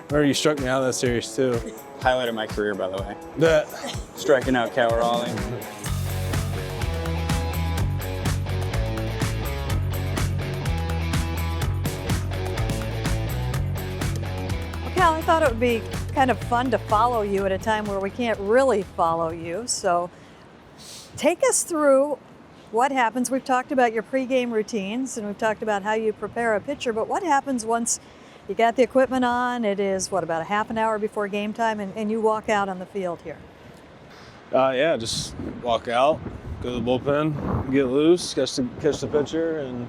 Remember you struck me out of that series too. Highlight of my career, by the way. That. Striking out Cal Raleigh. Cal, I thought it would be kind of fun to follow you at a time where we can't really follow you. So take us through what happens. We've talked about your pregame routines and we've talked about how you prepare a pitcher, but what happens once you got the equipment on? It is, what, about a half an hour before game time and you walk out on the field here? Yeah, just walk out, go to the bullpen, get loose, catch the pitcher, and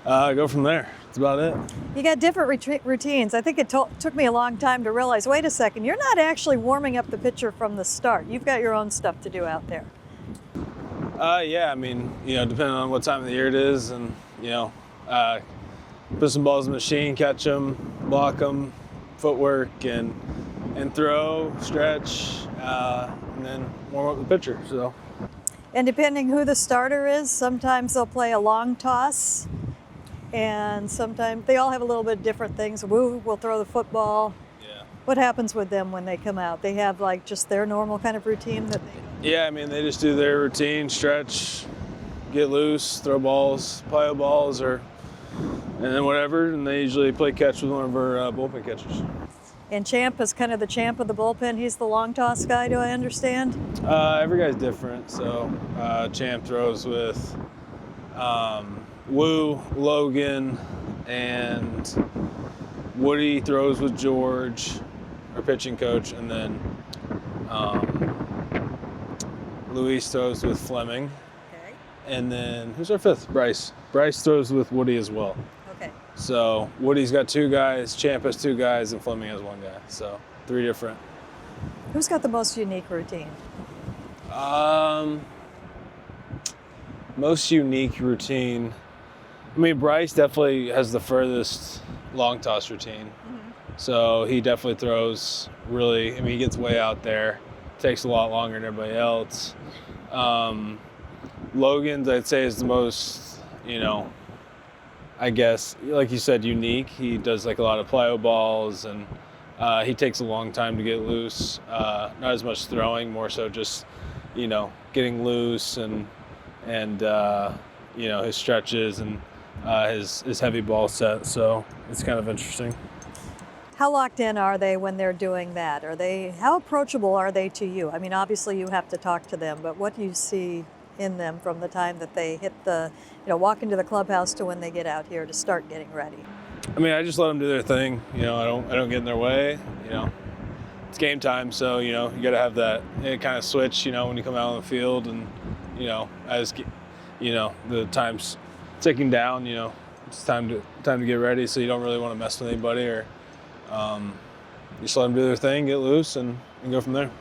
go from there. That's about it. You got different routines. I think it took me a long time to realize, wait a second, you're not actually warming up the pitcher from the start. You've got your own stuff to do out there. Yeah, I mean, depending on what time of the year it is, and, put some balls in the machine, catch them, block them, footwork, and throw, stretch, and then warm up the pitcher. So. And depending who the starter is, sometimes they'll play a long toss, and sometimes they all have a little bit different things. Woo will throw the football. Yeah. What happens with them when they come out? They have like just their normal kind of routine that they. Yeah, I mean, they just do their routine, stretch, get loose, throw balls, plyo balls, and then whatever, and they usually play catch with one of our bullpen catchers. And Champ is kind of the champ of the bullpen. He's the long toss guy, do I understand? Every guy's different. So Champ throws with Woo, Logan, and Woody throws with George, our pitching coach, and then Luis throws with Fleming. Okay. And then who's our fifth? Bryce. Bryce throws with Woody as well. Okay. So Woody's got 2 guys, Champ has 2 guys, and Fleming has 1 guy. So 3 different. Who's got the most unique routine? Most unique routine. I mean, Bryce definitely has the furthest long toss routine. Mm-hmm. So he definitely throws really, he gets way out there. Takes a lot longer than everybody else. Logan's, I'd say, is the most, I guess, like you said, unique. He does like a lot of plyo balls, and he takes a long time to get loose. Not as much throwing, more so just, getting loose and his stretches and his heavy ball set. So it's kind of interesting. How locked in are they when they're doing that? How approachable are they to you? I mean, obviously you have to talk to them, but what do you see in them from the time that they hit walk into the clubhouse to when they get out here to start getting ready? I mean, I just let them do their thing. I don't get in their way. It's game time, so you got to have that kind of switch. When you come out on the field, and as the time's ticking down. It's time to get ready. So you don't really want to mess with anybody, or just let them do their thing, get loose, and go from there.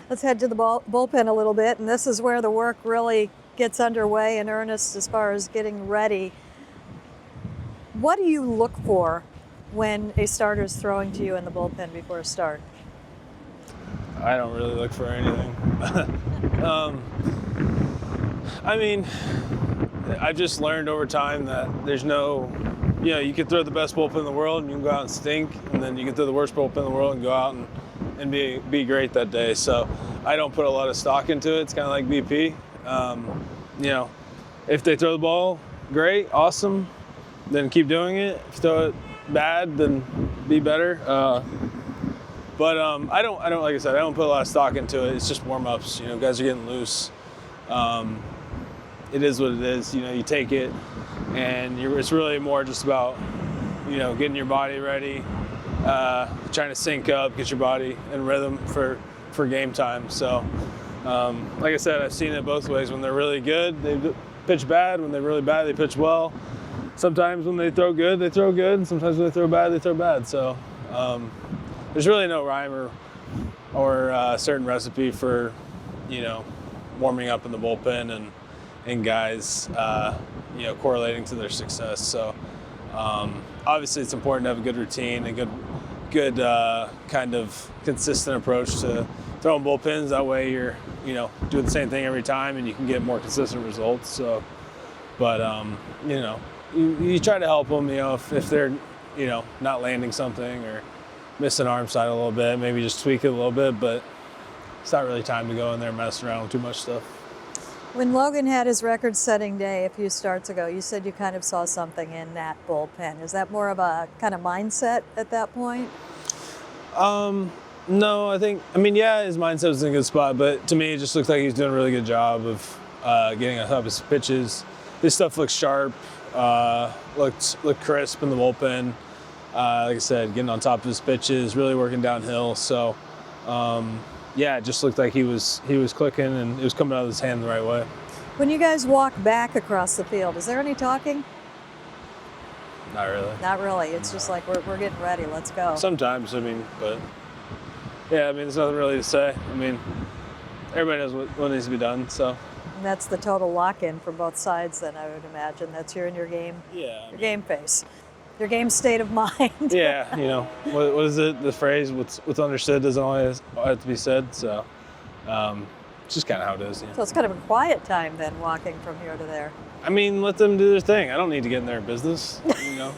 Let's head to the bullpen a little bit, and this is where the work really gets underway in earnest as far as getting ready. What do you look for when a starter's throwing to you in the bullpen before a start? I don't really look for anything. I've just learned over time that there's no, you can throw the best bullpen in the world and you can go out and stink, and then you can throw the worst bullpen in the world and go out and be great that day. So I don't put a lot of stock into it. It's kind of like BP. If they throw the ball, great, awesome, then keep doing it. If you throw it bad, then be better. But I don't, like I said, I don't put a lot of stock into it. It's just warm-ups. Guys are getting loose. It is what it is. You take it, and it's really more just about, getting your body ready, trying to sync up, get your body in rhythm for game time. So, like I said, I've seen it both ways. When they're really good, they pitch bad. When they're really bad, they pitch well. Sometimes when they throw good, they throw good. And sometimes when they throw bad, they throw bad. So there's really no rhyme or certain recipe for, warming up in the bullpen and guys, correlating to their success. So obviously it's important to have a good routine, a good kind of consistent approach to throwing bullpens. That way you're, doing the same thing every time and you can get more consistent results. So, but, you try to help them, if they're, not landing something or, miss an arm side a little bit, maybe just tweak it a little bit, but it's not really time to go in there and mess around with too much stuff. When Logan had his record-setting day a few starts ago, you said you kind of saw something in that bullpen. Is that more of a kind of mindset at that point? No, yeah, his mindset was in a good spot, but to me, it just looked like he was doing a really good job of getting on top of his pitches. His stuff looked sharp, looked crisp in the bullpen. Like I said, getting on top of his pitches, really working downhill. So, it just looked like he was clicking and it was coming out of his hand the right way. When you guys walk back across the field, is there any talking? Not really. Not really. It's just like we're getting ready. Let's go. Sometimes, but yeah, there's nothing really to say. Everybody knows what needs to be done. So. And that's the total lock-in for both sides. Then I would imagine that's your game. Yeah. Your game face. Your game state of mind. Yeah, what is it? The phrase "what's understood doesn't always have to be said." So, it's just kind of how it is. Yeah. So it's kind of a quiet time then, walking from here to there. Let them do their thing. I don't need to get in their business. I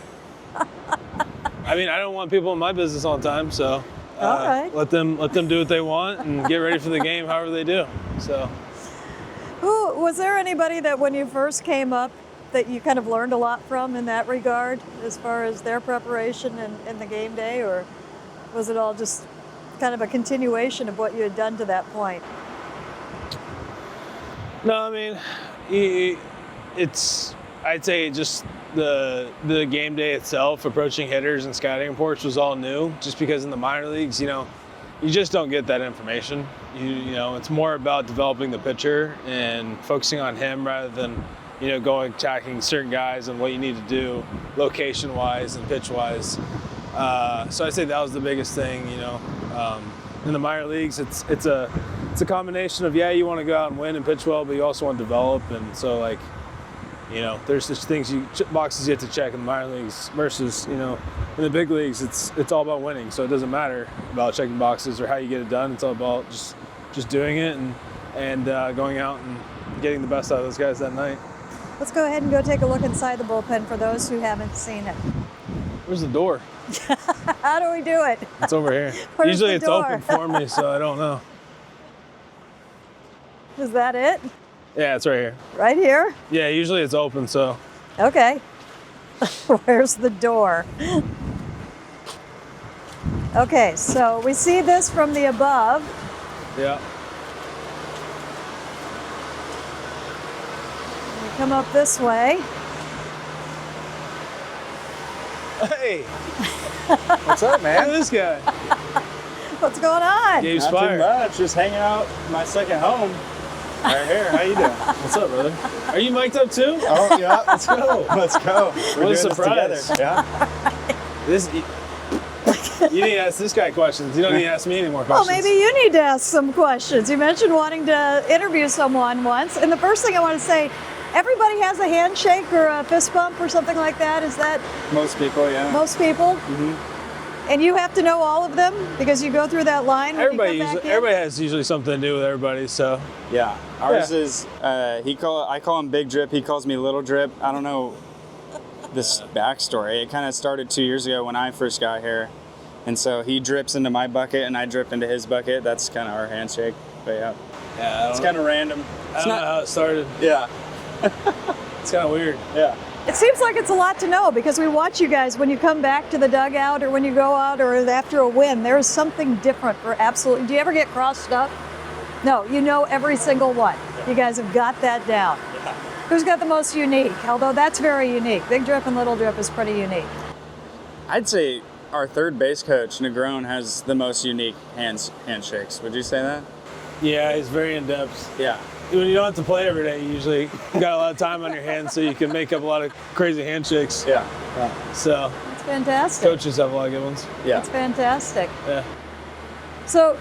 don't want people in my business all the time. So, all right. let them do what they want and get ready for the game however they do. So, Was there anybody that when you first came up that you kind of learned a lot from in that regard, as far as their preparation and the game day, or was it all just kind of a continuation of what you had done to that point? No, I'd say just the game day itself, approaching hitters and scouting reports was all new, just because in the minor leagues, you just don't get that information. It's more about developing the pitcher and focusing on him rather than going attacking certain guys and what you need to do location-wise and pitch-wise. So I'd say that was the biggest thing. In the minor leagues, it's a combination of you want to go out and win and pitch well, but you also want to develop. And so there's just things boxes you have to check in the minor leagues versus in the big leagues. It's all about winning. So it doesn't matter about checking boxes or how you get it done. It's all about just doing it and going out and getting the best out of those guys that night. Let's go ahead and go take a look inside the bullpen for those who haven't seen it. Where's the door? How do we do it? It's over here. Where's Usually the it's door? open for me, so I don't know. Is that it? Yeah, it's right here. Right here? Yeah, usually it's open, so. Okay. Where's the door? Okay, so we see this from the above. Yeah. We come up this way. Hey! What's up, man? Look at this guy. What's going on? Gabe Not too Speier. much. Just hanging out in my second home. Right here. How you doing? What's up, brother? Are you mic'd up too? Oh yeah. Let's go. Let's go. We're What a doing this surprise. together. Yeah. You need to ask this guy questions. You don't need to ask me any more Well, questions. maybe you need to ask some questions. You mentioned wanting to interview someone once, and the first thing I want to say, everybody has a handshake or a fist bump or something like that. Is that Most people, yeah. most people? Mm-hmm. And you have to know all of them because you go through that line when Everybody, you come back in? everybody has usually something to do with everybody, so. Yeah. Ours is I call him Big Drip. He calls me Little Drip. I don't know this backstory. It kind of started 2 years ago when I first got here. And so he drips into my bucket and I drip into his bucket. That's kind of our handshake. But yeah, it's kind of random. I don't know how it started. Yeah. It's kind of weird. Yeah. It seems like it's a lot to know because we watch you guys when you come back to the dugout or when you go out or after a win. There's something different for absolutely. Do you ever get crossed up? No, you know every single one. You guys have got that down. Yeah. Who's got the most unique? Although that's very unique. Big Drip and Little Drip is pretty unique. I'd say our third base coach, Negron, has the most unique handshakes. Would you say that? Yeah, he's very in-depth. Yeah. When you don't have to play every day, you usually got a lot of time on your hands, so you can make up a lot of crazy handshakes. Yeah. So It's fantastic. coaches have a lot of good ones. Yeah. It's fantastic. Yeah. So,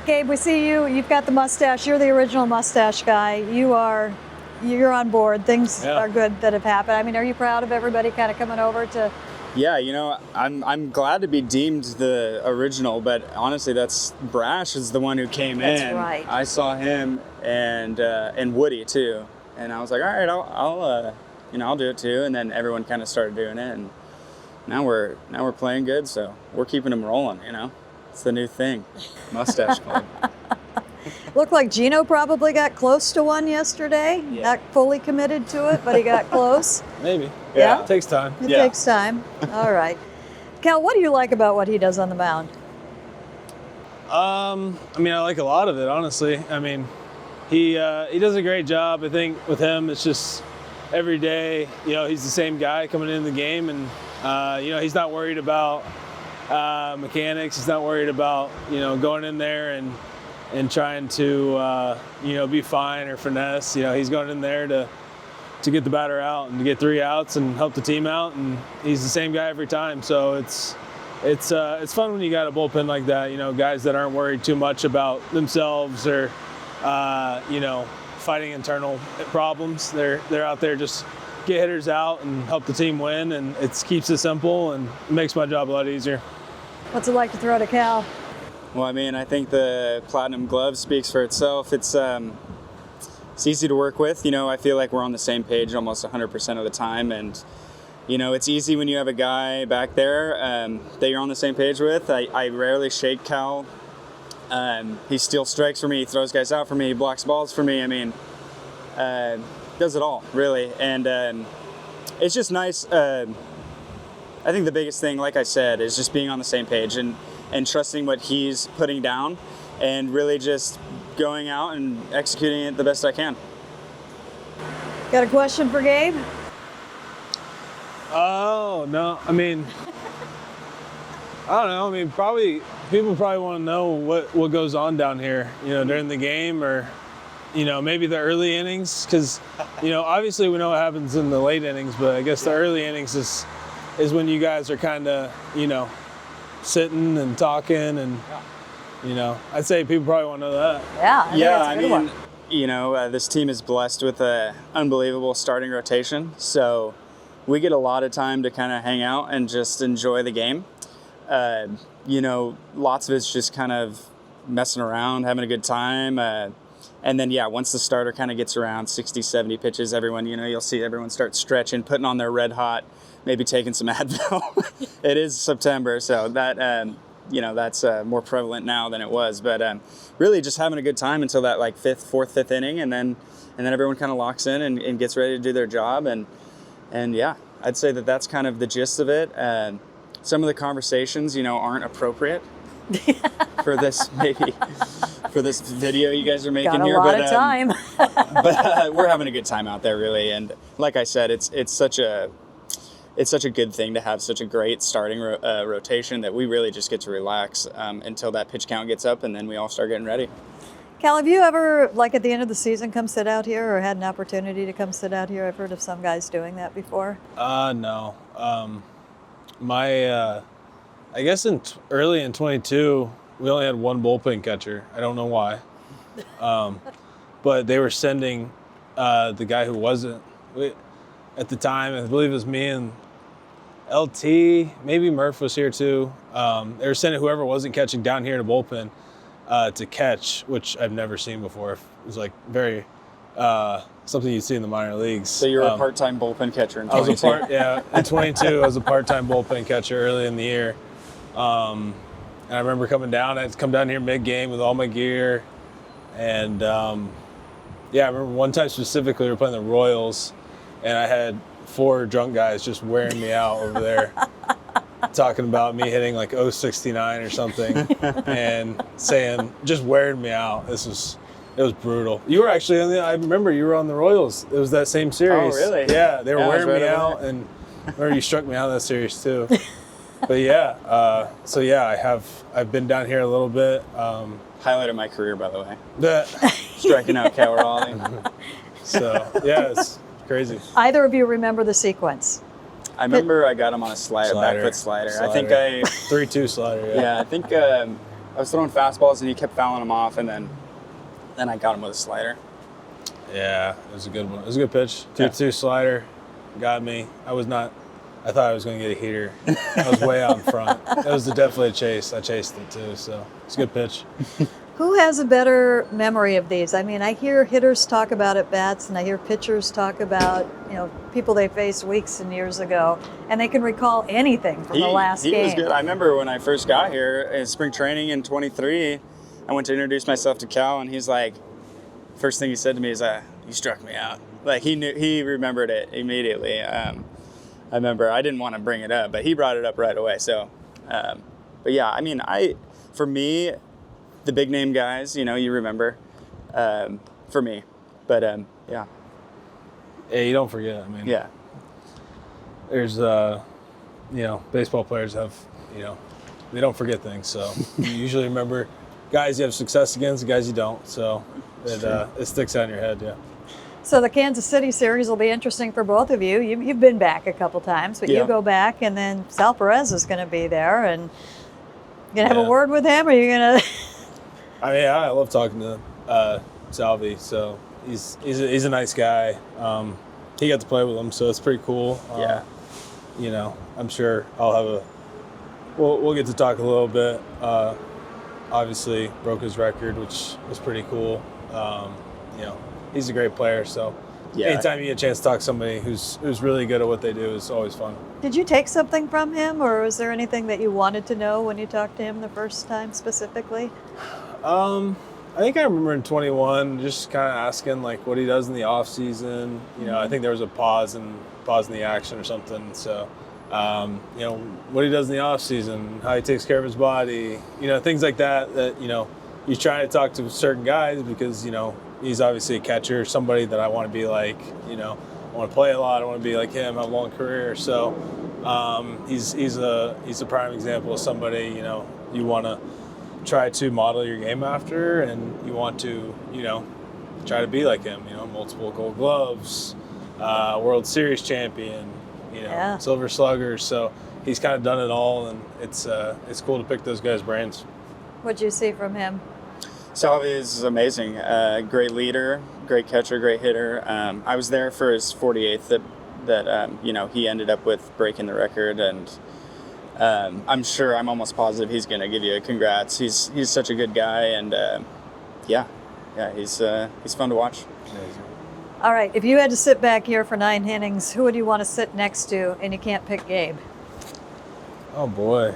Gabe, we see you. You've got the mustache. You're the original mustache guy. You're on board. Things are good that have happened. I mean, are you proud of everybody kind of coming over to? Yeah, I'm glad to be deemed the original, but honestly, that's Brash is the one who came in. That's right. I saw him and Woody too, and I was like, all right, I'll do it too. And then everyone kind of started doing it, and now we're playing good, so we're keeping them rolling. It's the new thing, Mustache Club. Looked like Gino probably got close to one yesterday. Yeah. Not fully committed to it, but he got close. Maybe. Yeah? It takes time. It Yeah. takes time. All right. Cal, what do you like about what he does on the mound? I like a lot of it, honestly. He does a great job. I think with him, it's just every day, he's the same guy coming into the game, and he's not worried about mechanics. He's not worried about going in there and trying to be fine or finesse. He's going in there to get the batter out and to get 3 outs and help the team out, and he's the same guy every time. So it's fun when you got a bullpen like that. Guys that aren't worried too much about themselves or fighting internal problems. They're out there just get hitters out and help the team win, and it keeps it simple and it makes my job a lot easier. What's it like to throw to Cal? Well, I think the Platinum Glove speaks for itself. It's easy to work with. I feel like we're on the same page almost 100% of the time, and it's easy when you have a guy back there that you're on the same page with. I rarely shake Cal. He steals strikes for me, he throws guys out for me, he blocks balls for me. Does it all, really. And it's just nice. I think the biggest thing, like I said, is just being on the same page and trusting what he's putting down and really just going out and executing it the best I can. Got a question for Gabe? Oh, no. I don't know. People probably want to know what goes on down here, during the game or, maybe the early innings. Because, obviously we know what happens in the late innings, but I guess the early innings is when you guys are kind of, sitting and talking and, I'd say people probably want to know that. Yeah, I think that's a good one. This team is blessed with an unbelievable starting rotation. So we get a lot of time to kind of hang out and just enjoy the game. Lots of it's just kind of messing around, having a good time. And then, once the starter kind of gets around 60, 70 pitches, everyone, you'll see everyone start stretching, putting on their red hot, maybe taking some Advil. It is September, so that, that's more prevalent now than it was. But really just having a good time until that fourth, fifth inning. And then everyone kind of locks in and gets ready to do their job. And I'd say that's kind of the gist of it. Some of the conversations, aren't appropriate for this video you guys are making Got a here. lot of time. But we're having a good time out there, really. And like I said, it's such a good thing to have such a great starting rotation that we really just get to relax until that pitch count gets up, and then we all start getting ready. Cal, have you ever, at the end of the season, come sit out here or had an opportunity to come sit out here? I've heard of some guys doing that before. No. I guess early in 22, we only had one bullpen catcher. I don't know why. But they were sending the guy who wasn't. At the time, I believe it was me and LT, maybe Murph was here too. They were sending whoever wasn't catching down here to bullpen to catch, which I've never seen before. It was very something you'd see in the minor leagues. So you were a part-time bullpen catcher in 22? In 22, I was a part-time bullpen catcher early in the year. And I remember coming down. I had to come down here mid-game with all my gear. And I remember one time specifically we were playing the Royals, and I had 4 drunk guys just wearing me out over there, talking about me hitting 069 or something, and saying, just wearing me out. It was brutal. You were actually I remember you were on the Royals. It was that same series. Oh, really? Yeah, they were wearing me out, there. and I remember you struck me out of that series too. But I've been down here a little bit. Highlight of my career, by the way. That Striking out Cal Raleigh. So it's crazy. Either of you remember the sequence? I remember I got him on a back foot slider. I think 3-2 slider. Yeah, I think I was throwing fastballs and he kept fouling them off, and then I got him with a slider. Yeah, it was a good one. It was a good pitch. 2-2 slider, got me. I thought I was going to get a heater. I was way out in front. It was definitely a chase. I chased it too, so it's a good pitch. Who has a better memory of these? I mean, I hear hitters talk about at bats, and I hear pitchers talk about, people they faced weeks and years ago, and they can recall anything from the last game. He was good. I remember when I first got here in spring training in 23, I went to introduce myself to Cal, and he's like, first thing he said to me is, "You struck me out." Like he remembered it immediately. I remember I didn't want to bring it up, but he brought it up right away. So, but yeah, I mean, for me, the big name guys, you remember, for me, but yeah. Yeah, you don't forget. I mean, Yeah. There's, baseball players have, they don't forget things. So you usually remember guys you have success against, guys you don't. So it sticks out in your head. Yeah. So the Kansas City series will be interesting for both of you. You've been back a couple times, but Yeah. you go back, and then Sal Perez is going to be there, and you gonna have a word with him, or are you gonna? I mean, I love talking to Salvi. So he's a nice guy. He got to play with him, so it's pretty cool. Yeah. I'm sure I'll have we'll get to talk a little bit. Obviously broke his record, which was pretty cool. He's a great player, so Yeah. anytime you get a chance to talk to somebody who's really good at what they do is always fun. Did you take something from him, or was there anything that you wanted to know when you talked to him the first time specifically? I think I remember in 21 just kind of asking like what he does in the off season. I think there was a pause in the action or something. So, what he does in the off season, how he takes care of his body, things like that you try to talk to certain guys because, he's obviously a catcher, somebody that I want to be like, I want to play a lot. I want to be like him, have a long career. So, he's a prime example of somebody, you want to try to model your game after, and you want to, try to be like him, multiple Gold Gloves, World Series champion, Silver Slugger. So he's kind of done it all, and it's cool to pick those guys' brains. What'd you see from him? Salvi is amazing. Great leader, great catcher, great hitter. I was there for his 48th that he ended up with breaking the record, and I'm almost positive he's going to give you a congrats. He's such a good guy, and he's fun to watch. All right, if you had to sit back here for 9 innings, who would you want to sit next to, and you can't pick Gabe? Oh boy.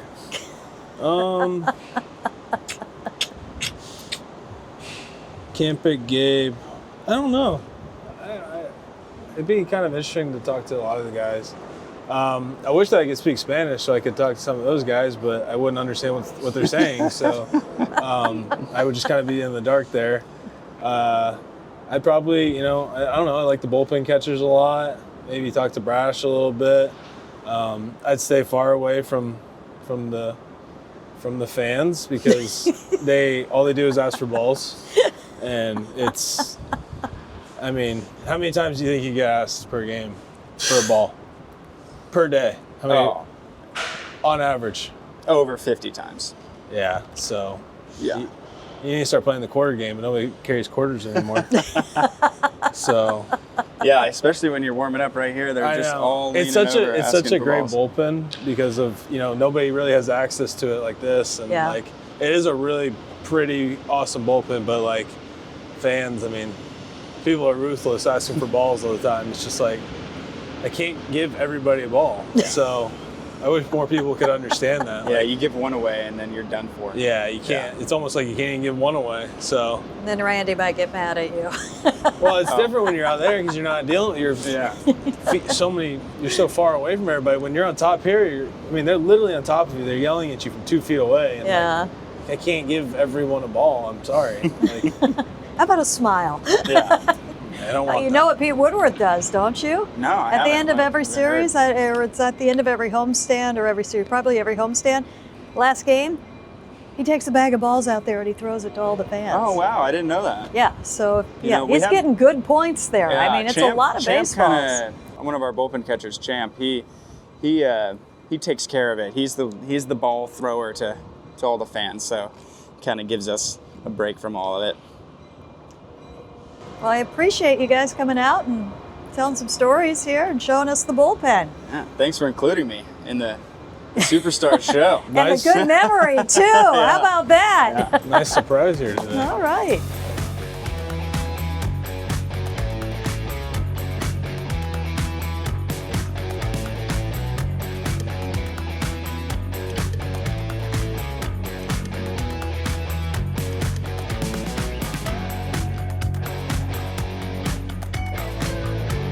Can't pick Gabe. I don't know. It'd be kind of interesting to talk to a lot of the guys. I wish that I could speak Spanish so I could talk to some of those guys, but I wouldn't understand what they're saying. So I would just kind of be in the dark there. I'd probably, I don't know. I like the bullpen catchers a lot. Maybe talk to Brash a little bit. I'd stay far away from the fans because all they do is ask for balls, and it's. I mean, how many times do you think you get asked per game for a ball? Per day? How many? On average? Over 50 times. Yeah, so Yeah. you need to start playing the quarter game, and nobody carries quarters anymore. So Yeah, especially when you're warming up right here, they're just all leaning over it's such a asking for great balls. bullpen because of nobody really has access to it like this, and Yeah. it is a really pretty awesome bullpen, but like fans, I mean, people are ruthless asking for balls all the time. It's just like I can't give everybody a ball, so I wish more people could understand that. Yeah, Like, you give one away and then you're done for. yeah, you can't. Yeah. It's almost like you can't even give one away. So, And then Randy might get mad at you. well, it's different when you're out there because you're not dealing. You're Yeah. You're so far away from everybody. When you're on top here, they're literally on top of you. They're yelling at you from 2 feet away. And Yeah. I can't give everyone a ball. I'm sorry. Like, How about a smile? Yeah. I don't want You that. know what Pete Woodworth does, don't you? No, I At the haven't. end of every I've never heard. series, or it's at the end of every homestand or every series, probably every homestand, last game, he takes a bag of balls out there and he throws it to all the fans. Oh, wow. I didn't know that. Yeah, so we he's have- getting good points there. I mean, it's a lot of baseballs. One of our bullpen catchers, Champ, he takes care of it. He's the ball thrower to all the fans, so kind of gives us a break from all of it. Well, I appreciate you guys coming out and telling some stories here and showing us the bullpen. Yeah, thanks for including me in the Superstar show. And a good memory, too. How about that? Nice surprise here today. All right.